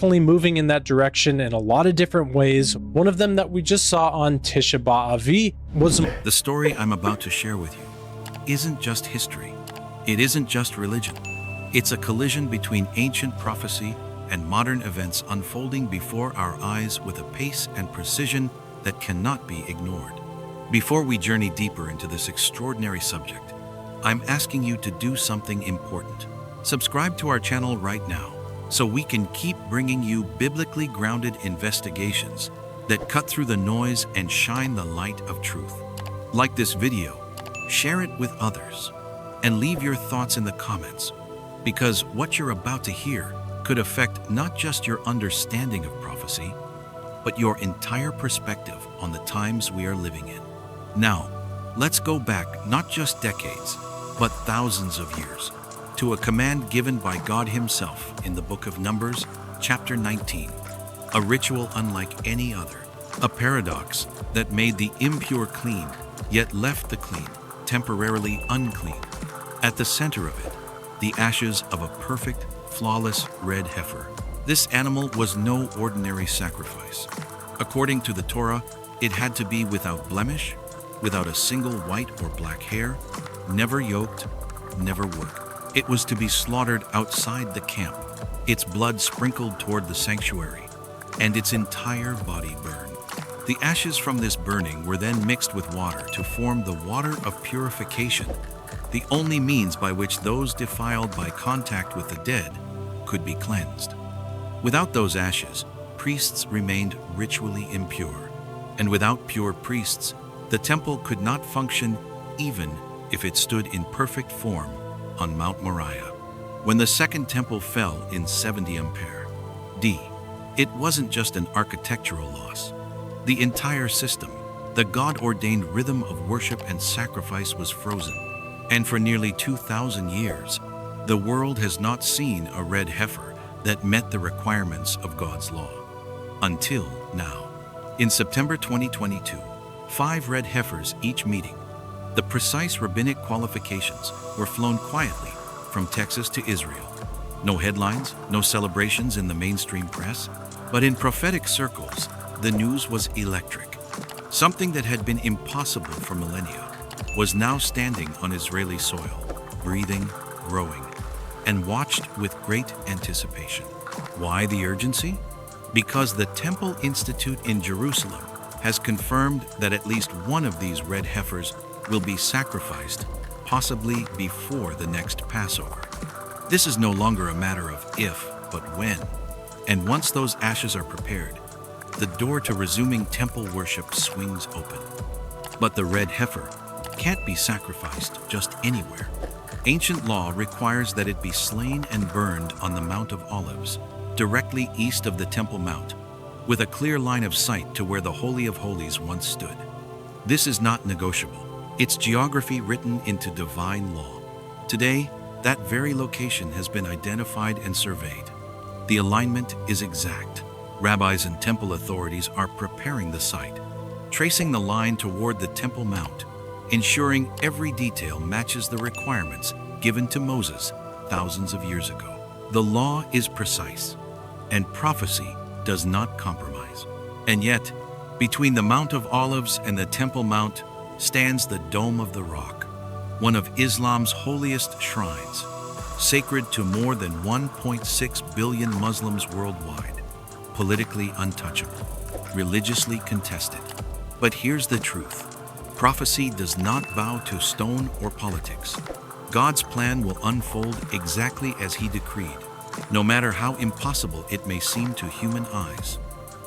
definitely moving in that direction in a lot of different ways. One of them that we just saw on Tisha B'Av was The story I'm about to share with you isn't just history. It isn't just religion. It's a collision between ancient prophecy and modern events unfolding before our eyes with a pace and precision that cannot be ignored. Before we journey deeper into this extraordinary subject, I'm asking you to do something important. Subscribe to our channel right now so we can keep bringing you biblically grounded investigations that cut through the noise and shine the light of truth. Like this video, share it with others, and leave your thoughts in the comments, because what you're about to hear could affect not just your understanding of prophecy, but your entire perspective on the times we are living in. Now, let's go back not just decades, but thousands of years, to a command given by God Himself in the book of Numbers, chapter 19, a ritual unlike any other, a paradox that made the impure clean, yet left the clean temporarily unclean. At the center of it, the ashes of a perfect, flawless red heifer. This animal was no ordinary sacrifice. According to the Torah, it had to be without blemish, without a single white or black hair, never yoked, never worked. It was to be slaughtered outside the camp, its blood sprinkled toward the sanctuary, and its entire body burned. The ashes from this burning were then mixed with water to form the water of purification, the only means by which those defiled by contact with the dead could be cleansed. Without those ashes, priests remained ritually impure, and without pure priests, the temple could not function even if it stood in perfect form on Mount Moriah. When the Second Temple fell in 70 Ampere D, it wasn't just an architectural loss. The entire system, the God-ordained rhythm of worship and sacrifice, was frozen. And for nearly 2,000 years, the world has not seen a red heifer that met the requirements of God's law. Until now. In September 2022, 5 red heifers each meeting the precise rabbinic qualifications were flown quietly from Texas to Israel. No headlines, no celebrations in the mainstream press, but in prophetic circles, the news was electric. Something that had been impossible for millennia was now standing on Israeli soil, breathing, growing, and watched with great anticipation. Why the urgency? Because the Temple Institute in Jerusalem has confirmed that at least one of these red heifers will be sacrificed, possibly before the next Passover. This is no longer a matter of if, but when. And once those ashes are prepared, the door to resuming temple worship swings open. But the red heifer can't be sacrificed just anywhere. Ancient law requires that it be slain and burned on the Mount of Olives, directly east of the Temple Mount, with a clear line of sight to where the Holy of Holies once stood. This is not negotiable. It's geography written into divine law. Today, that very location has been identified and surveyed. The alignment is exact. Rabbis and temple authorities are preparing the site, tracing the line toward the Temple Mount, ensuring every detail matches the requirements given to Moses thousands of years ago. The law is precise, and prophecy does not compromise. And yet, between the Mount of Olives and the Temple Mount stands the Dome of the Rock, one of Islam's holiest shrines, sacred to more than 1.6 billion Muslims worldwide, politically untouchable, religiously contested. But here's the truth. Prophecy does not bow to stone or politics. God's plan will unfold exactly as He decreed, no matter how impossible it may seem to human eyes.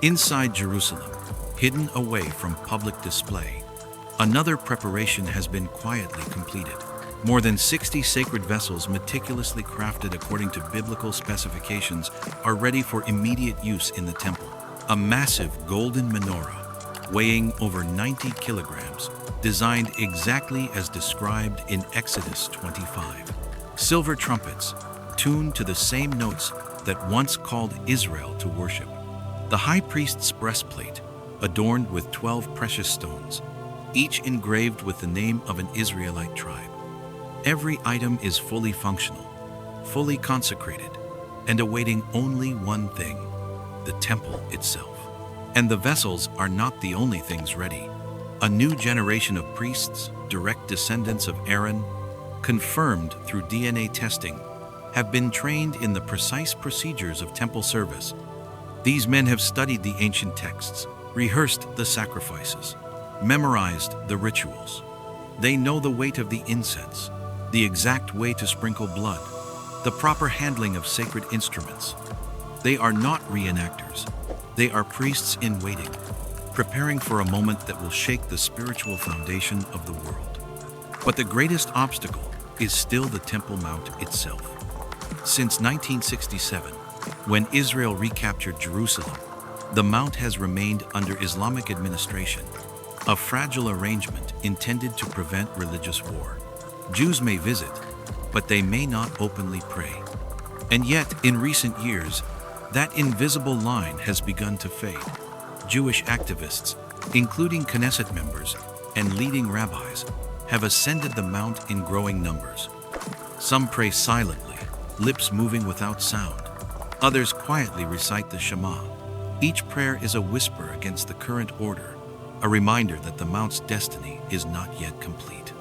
Inside Jerusalem, hidden away from public display, another preparation has been quietly completed. More than 60 sacred vessels meticulously crafted according to biblical specifications are ready for immediate use in the temple. A massive golden menorah, weighing over 90 kilograms, designed exactly as described in Exodus 25. Silver trumpets, tuned to the same notes that once called Israel to worship. The high priest's breastplate, adorned with 12 precious stones, each engraved with the name of an Israelite tribe. Every item is fully functional, fully consecrated, and awaiting only one thing: the temple itself. And the vessels are not the only things ready. A new generation of priests, direct descendants of Aaron, confirmed through DNA testing, have been trained in the precise procedures of temple service. These men have studied the ancient texts, rehearsed the sacrifices, memorized the rituals. They know the weight of the incense, the exact way to sprinkle blood, the proper handling of sacred instruments. They are not reenactors. They are priests in waiting, preparing for a moment that will shake the spiritual foundation of the world. But the greatest obstacle is still the Temple Mount itself. Since 1967, when Israel recaptured Jerusalem, the Mount has remained under Islamic administration, a fragile arrangement intended to prevent religious war. Jews may visit, but they may not openly pray. And yet, in recent years, that invisible line has begun to fade. Jewish activists, including Knesset members and leading rabbis, have ascended the mount in growing numbers. Some pray silently, lips moving without sound. Others quietly recite the Shema. Each prayer is a whisper against the current order, a reminder that the mount's destiny is not yet complete.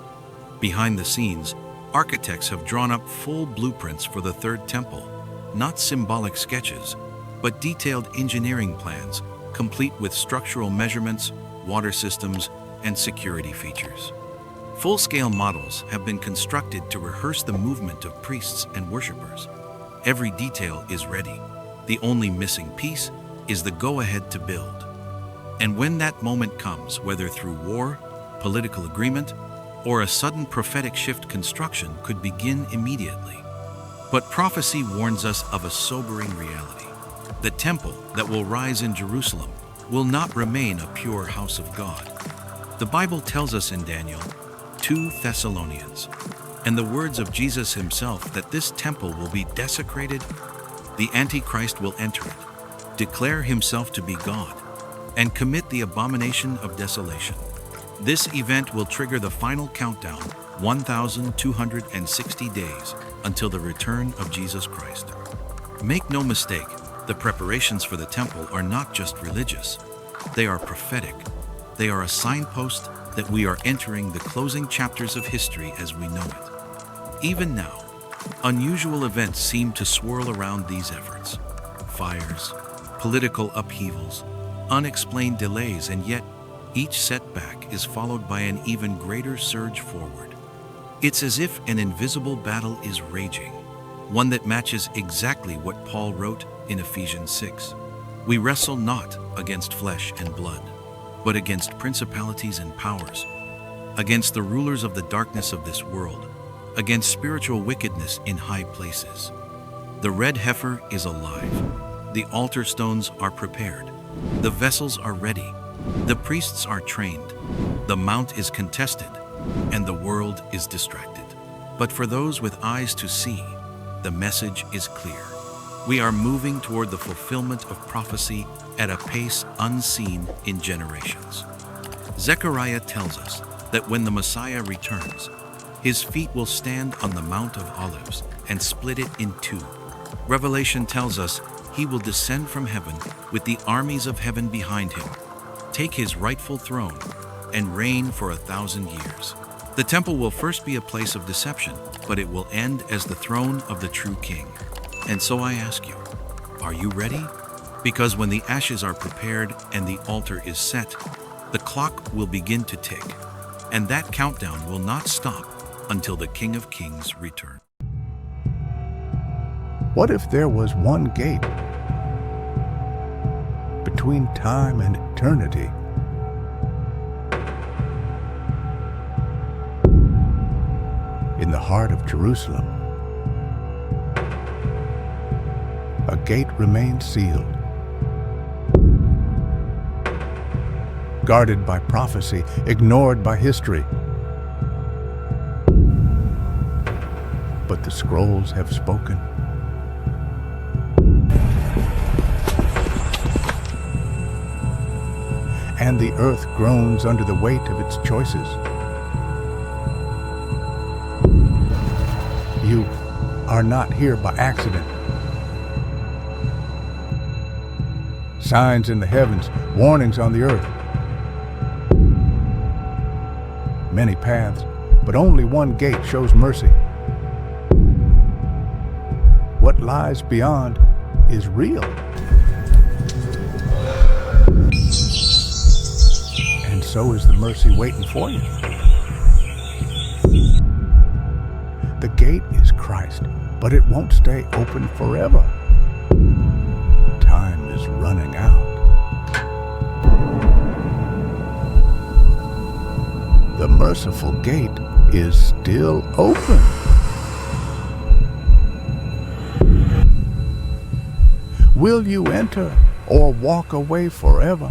Behind the scenes, architects have drawn up full blueprints for the third temple, not symbolic sketches, but detailed engineering plans, complete with structural measurements, water systems, and security features. Full-scale models have been constructed to rehearse the movement of priests and worshippers. Every detail is ready. The only missing piece is the go-ahead to build. And when that moment comes, whether through war, political agreement, or a sudden prophetic shift, construction could begin immediately. But prophecy warns us of a sobering reality. The temple that will rise in Jerusalem will not remain a pure house of God. The Bible tells us in Daniel 2 Thessalonians, and the words of Jesus himself, that this temple will be desecrated, the Antichrist will enter it, declare himself to be God, and commit the abomination of desolation. This event will trigger the final countdown, 1,260 days, until the return of Jesus Christ. Make no mistake, the preparations for the temple are not just religious. They are prophetic. They are a signpost that we are entering the closing chapters of history as we know it. Even now, unusual events seem to swirl around these efforts. Fires, political upheavals, unexplained delays, and yet each setback is followed by an even greater surge forward. It's as if an invisible battle is raging, one that matches exactly what Paul wrote in Ephesians 6. We wrestle not against flesh and blood, but against principalities and powers, against the rulers of the darkness of this world, against spiritual wickedness in high places. The Red Heifer is alive. The altar stones are prepared. The vessels are ready. The priests are trained. The mount is contested, and the world is distracted. But for those with eyes to see, the message is clear. We are moving toward the fulfillment of prophecy at a pace unseen in generations. Zechariah tells us that when the Messiah returns, his feet will stand on the Mount of Olives and split it in two. Revelation tells us he will descend from heaven with the armies of heaven behind him, take his rightful throne, and reign for 1,000 years. The temple will first be a place of deception, but it will end as the throne of the true king. And so I ask you, are you ready? Because when the ashes are prepared and the altar is set, the clock will begin to tick, and that countdown will not stop until the King of Kings returns. What if there was one gate between time and eternity? In the heart of Jerusalem, a gate remained sealed, guarded by prophecy, ignored by history. But the scrolls have spoken. And the earth groans under the weight of its choices. You are not here by accident. Signs in the heavens, warnings on the earth. Many paths, but only one gate shows mercy. What lies beyond is real. And so is the mercy waiting for you. The gate is Christ, but it won't stay open forever. Time is running out. The merciful gate is still open. Will you enter or walk away forever?